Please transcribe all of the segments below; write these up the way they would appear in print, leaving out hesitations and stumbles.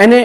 NA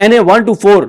NA 124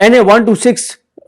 NA 126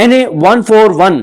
NA 141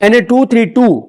NA 232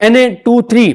NA 23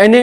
NA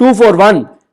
241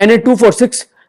NA 246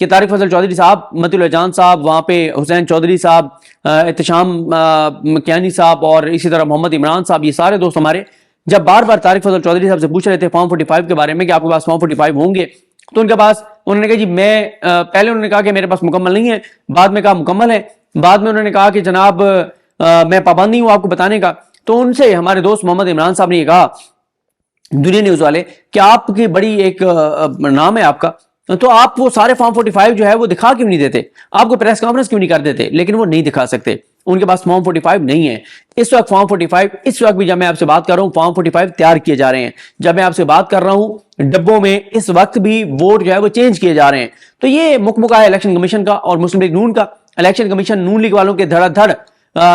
کہ طارق فضل چودھری صاحب, متی اللہ جان صاحب, وہاں پہ حسین چودھری صاحب, احتشام کیانی صاحب اور اسی طرح محمد عمران صاحب, یہ سارے دوست ہمارے جب بار بار طارق فضل چودھری صاحب سے پوچھ رہے تھے فارم 45 کے بارے میں کہ آپ کے پاس فارم 45 ہوں گے, تو ان کے پاس انہوں نے کہا جی میں پہلے انہوں نے کہا کہ میرے پاس مکمل نہیں ہے, بعد میں کہا مکمل ہے, بعد میں انہوں نے کہا کہ جناب میں پابند نہیں ہوں آپ کو بتانے کا. تو ان سے ہمارے دوست محمد عمران صاحب نے یہ کہا, دنیا نیوز والے, کہ آپ کی بڑی ایک نام ہے آپ کا, تو آپ وہ سارے فارم 45 جو ہے وہ دکھا کیوں نہیں دیتے, آپ کو پریس کانفرنس کیوں نہیں کر دیتے. لیکن وہ نہیں دکھا سکتے, ان کے پاس فارم 45 نہیں ہے اس وقت. فارم 45 اس وقت بھی جب میں آپ سے بات کر رہا ہوں فارم 45 تیار کیے جا رہے ہیں. جب میں آپ سے بات کر رہا ہوں ڈبوں میں اس وقت بھی ووٹ جو ہے وہ چینج کیے جا رہے ہیں. تو یہ مکمکہ ہے الیکشن کمیشن کا اور مسلم لیگ نون کا. الیکشن کمیشن نون لیگ والوں کے دھڑا دھڑ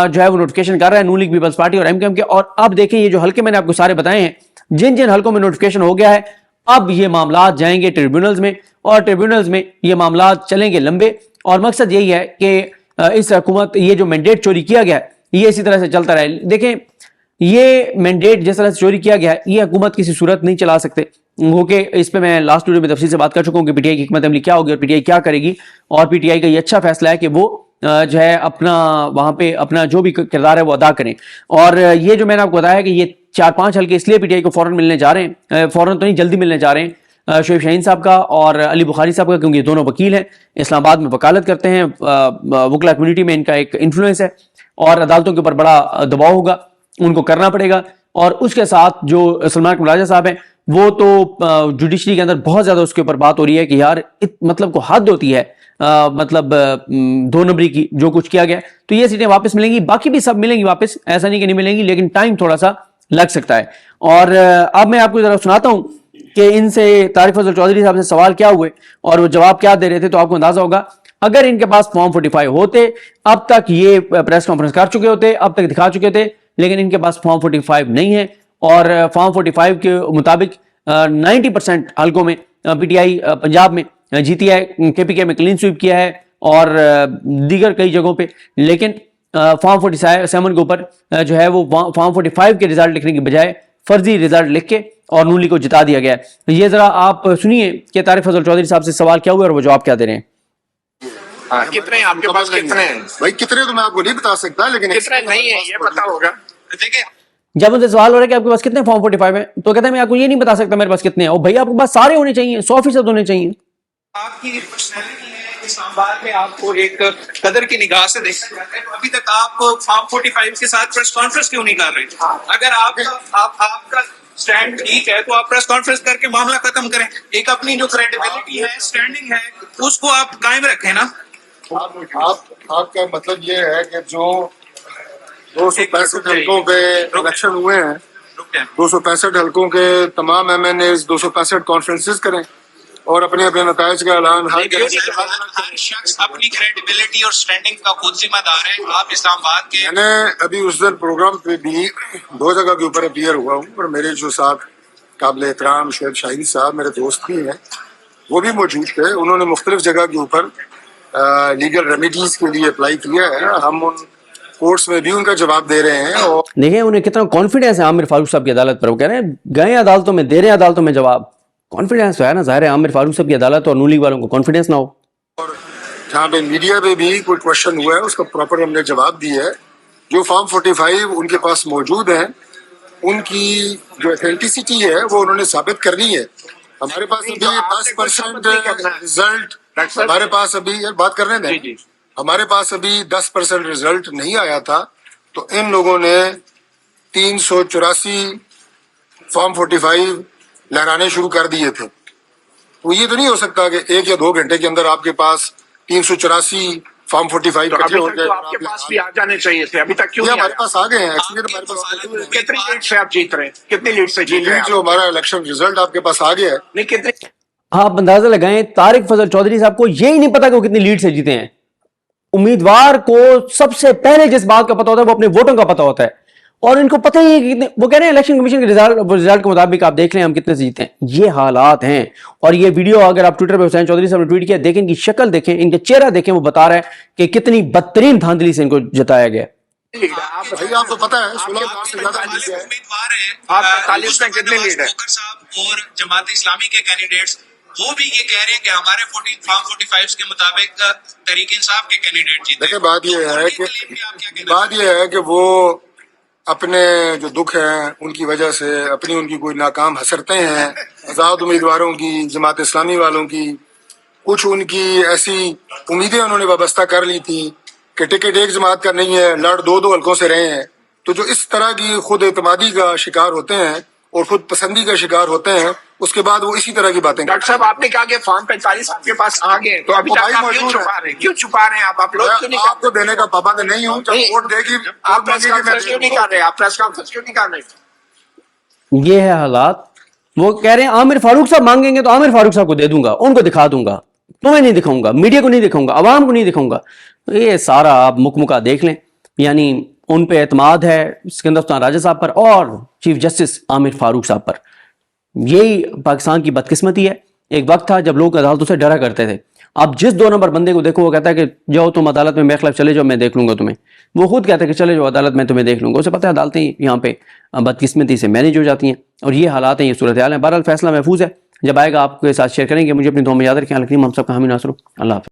جو ہے وہ نوٹیفکیشن کر رہا ہے, نون لیگ پیپلز پارٹی اور ایم کے. اور اب دیکھیں یہ جو حلقے میں نے آپ کو سارے بتائے ہیں, جن جن حلقوں میں نوٹیفکیشن ہو گیا ہے, اب یہ معاملات جائیں گے ٹریبیونلز میں, اور ٹریبیونلز میں یہ معاملات چلیں گے لمبے. اور مقصد یہی ہے کہ اس حکومت یہ جو مینڈیٹ چوری کیا گیا ہے یہ اسی طرح سے چلتا رہے. دیکھیں یہ مینڈیٹ جس طرح سے چوری کیا گیا ہے یہ حکومت کسی صورت نہیں چلا سکتے, وہ کہ اس پہ میں لاسٹ ویڈیو میں تفصیل سے بات کر چکا ہوں کہ پی ٹی آئی کی حکمت عملی کیا ہوگی اور پی ٹی آئی کیا کرے گی. اور پی ٹی آئی کا یہ اچھا فیصلہ ہے کہ وہ جو ہے اپنا وہاں پہ اپنا جو بھی کردار ہے وہ ادا کریں. اور یہ جو میں نے آپ کو بتایا کہ یہ 4-5 حلقے اس لیے پی ٹی آئی کو فوراً ملنے جا رہے ہیں, فوراً تو نہیں جلدی ملنے جا رہے ہیں, شعیب شاہین صاحب کا اور علی بخاری صاحب کا, کیونکہ یہ دونوں وکیل ہیں, اسلام آباد میں وکالت کرتے ہیں, وکلا کمیونٹی میں ان کا ایک انفلوئنس ہے اور عدالتوں کے اوپر بڑا دباؤ ہوگا, ان کو کرنا پڑے گا. اور اس کے ساتھ جو سلمان کمراجہ صاحب ہیں وہ تو جوڈیشری کے اندر بہت زیادہ اس کے اوپر بات ہو رہی ہے کہ یار مطلب کو حد ہوتی ہے, مطلب 2 نمبری کی جو کچھ کیا گیا. تو یہ سیٹیں واپس ملیں گی, باقی بھی سب ملیں گی واپس, ایسا نہیں کہ نہیں ملیں گی, لیکن ٹائم تھوڑا سا لگ سکتا ہے. اور اب میں آپ کو ذرا سناتا ہوں کہ ان سے طارق فضل چودھری صاحب سے سوال کیا ہوئے اور وہ جواب کیا دے رہے تھے, تو آپ کو اندازہ ہوگا. اگر ان کے پاس فارم 45 ہوتے اب تک یہ پریس کانفرنس کر چکے ہوتے, اب تک دکھا چکے تھے, لیکن ان کے پاس فارم 45 نہیں ہے. اور فارم 45 کے مطابق 90% حلقوں میں پی ٹی آئی پنجاب میں جیتی ہے, کے پی کے میں کلین سویپ کیا ہے اور دیگر کئی جگہوں پہ. لیکن فارم 47 کے اوپر جو ہے وہ فارم 45 کے رزلٹ لکھنے کی بجائے فرضی رزلٹ لکھ کے اور نون لیگ کو جتا دیا گیا ہے. یہ ذرا آپ سنیے کہ طارق فضل چودھری صاحب سے سوال کیا ہوا اور وہ جواب کیا دے رہے ہیں. کتنے آپ کے پاس کتنے ہیں بھائی؟ کتنے تو میں آپ کو نہیں بتا سکتا, لیکن کتنے نہیں ہے یہ پتا ہوگا. دیکھیں جب ان سے سوال ہو رہا ہے کہ آپ کے پاس کتنے فارم 45 ہیں, تو کہتے ہیں میں آپ کو یہ نہیں بتا سکتا میرے پاس کتنے ہیں. اور بھائی آپ کے پاس سارے ہونے چاہیے, 100% ہونے چاہیے. آپ کی پرسنالٹی ہے اسلام آباد میں, آپ کو ایک قدر کی نگاہ سے دیکھا جاتا ہے. ابھی تک آپ فارم 45 کے ساتھ پریس کانفرنس کیوں نہیں کر رہے؟ اگر آپ کا سٹینڈ ٹھیک ہے تو آپ پریس کانفرنس کر کے معاملہ ختم کریں. ایک اپنی جو کریڈیبلٹی ہے, اسٹینڈنگ ہے, اس کو آپ قائم رکھیں نا. آپ کا مطلب یہ ہے کہ جو 265 حلقوں پہ الیکشن ہوئے ہیں, 265 حلقوں کے تمام ایم این ایز 265 کانفرنسز کریں اور اپنے اپنے نتائج کا اعلان ہر شخص اپنی کریڈیبلٹی اور اسٹینڈنگ کا خود ذمہ دار ہے. آپ اسلام آباد کے, میں نے ابھی اس دن پروگرام پہ بھی 2 جگہ کے اوپر اپیئر ہوا ہوں, اور میرے جو ساتھ قابل احترام شعیب شاہین صاحب میرے دوست بھی ہیں, وہ بھی موجود تھے. انہوں نے مختلف جگہ کے اوپر لیگل ریمیڈیز کے لیے اپلائی کیا ہے. ہم ان کورٹس میں بھی ان کا جواب دے رہے ہیں. اور دیکھیں انہیں کتنا کانفیڈنس ہے عامر فاروق صاحب کی عدالت پر. وہ کہہ رہے ہیں گئے عدالتوں میں, دے رہے ہیں عدالتوں میں جواب. کانفیڈنس تو ہے نا, ظاہر ہے عامر فاروق صاحب کی عدالت اور نون لیگ والوں کو کانفیڈنس نہ ہو. جہاں پہ میڈیا پہ بھی کوئی کوشچن ہوا ہے اس کا پراپر ہم نے جواب دیا ہے. جو فارم 45 ان کے پاس موجود ہیں ان کی جو اتھینٹسٹی ہے وہ انہوں نے ثابت کرنی ہے. ہمارے پاس ابھی 10% رزلٹ, ہمارے پاس ابھی بات کرنے دیں, ہمارے پاس ابھی 10% رزلٹ نہیں آیا تھا, تو ان لوگوں نے 384 فارم 45 لہرانے شروع کر دیے تھے. تو یہ تو نہیں ہو سکتا کہ 1 یا 2 گھنٹے کے اندر آپ کے پاس 384 فارم 45 اکٹھے ہو جائے. آپ کے پاس بھی آ جانے چاہیے تھے, ابھی تک کیوں نہیں ہمارے پاس آ گئے ہیں. ایکچولی ہمارے پاس کتنی لیڈ سے آپ جیت رہے ہیں؟ کتنی لیڈ سے جیت رہے ہیں؟ جو ہمارا الیکشن رزلٹ آپ کے پاس آ گیا ہے, نہیں کتنے آپ اندازہ لگائیں طارق فضل چودھری صاحب کو یہی نہیں پتا کہ وہ کتنی لیڈ سے جیتے ہیں. امیدوار کو سب سے پہلے جس بات کا پتا ہوتا ہے وہ اپنے ووٹوں کا پتا ہوتا ہے, اور ان کو پتہ ہی ہے کہ کتنے. وہ کہہ رہے ہیں الیکشن کمیشن کے رزلٹ کے مطابق آپ دیکھ لیں ہم کتنے سے جیتے ہیں. یہ حالات ہیں. اور یہ ویڈیو اگر آپ ٹویٹر پہ حسین چودھری صاحب نے ٹویٹ کیا, دیکھیں ان کی شکل دیکھیں, ان کے چہرہ دیکھیں, وہ بتا رہا ہے کہ کتنی بدترین دھاندلی سے ان کو جتایا گیا. آپ کو پتا ہے 16,000 سے زیادہ امیدوار ہیں. آپ 45 میں کتنے لیڈ ہیں؟ اور جماعت اسلامی کے کینڈیڈیٹس وہ بھی یہ کہہ رہے ہیں کہ ہمارے فارم 45 کے مطابق تحریک انصاف کے کینڈیڈیٹ جیتے. دیکھیں بات یہ ہے کہ وہ اپنے جو دکھ ہیں ان کی وجہ سے ان کی کوئی ناکام حسرتیں ہیں آزاد امیدواروں کی، جماعت اسلامی والوں کی، کچھ ان کی ایسی امیدیں انہوں نے وابستہ کر لی تھی کہ ٹکٹ ایک جماعت کا نہیں ہے، لڑ دو حلقوں سے رہے ہیں. تو جو اس طرح کی خود اعتمادی کا شکار ہوتے ہیں اور خود پسندی کا شکار ہوتے ہیں، اس کے بعد وہ اسی طرح کی باتیں ڈاکٹر صاحب آپ نے کہا کہ فارم 45 آپ کے پاس آ گئے تو ابھی تک آپ کیوں چھپا رہے ہیں؟ آپ لوگ کیوں نہیں آپ کو دینے کا پابند نہیں ہوں. جب ووٹ دے گی آپ پریس کانفرنس کیوں نہیں کر رہے؟ آپ پریس کانفرنس کیوں نہیں کر رہے؟ یہ ہے حالات. وہ کہہ رہے ہیں عامر فاروق صاحب مانگیں گے تو عامر فاروق صاحب کو دے دوں گا، ان کو دکھا دوں گا، تمہیں نہیں دکھاؤں گا، میڈیا کو نہیں دکھاؤں گا، عوام کو نہیں دکھاؤں گا. یہ سارا آپ مکمکہ دیکھ لیں. یعنی ان پہ اعتماد ہے سکندر سلطان راجہ صاحب پر اور چیف جسٹس عامر فاروق صاحب پر. یہی پاکستان کی بدقسمتی ہے. ایک وقت تھا جب لوگ عدالتوں سے ڈرا کرتے تھے. اب جس 2 نمبر بندے کو دیکھو وہ کہتا ہے کہ جاؤ تم عدالت میں میرے خلاف چلے جاؤ، میں دیکھ لوں گا تمہیں. وہ خود کہتا ہے کہ چلے جاؤ عدالت میں تمہیں دیکھ لوں گا. اسے پتہ ہے عدالتیں یہاں پہ بدقسمتی سے مینیج ہو جاتی ہیں اور یہ حالات ہیں، یہ صورتحال ہیں. بہرحال فیصلہ محفوظ ہے، جب آئے گا آپ کے ساتھ شیئر کریں گے. مجھے اپنی دعا میں یاد رکھیں. الکریم ہم سب کا حامی ناصر. اللہ حافظ.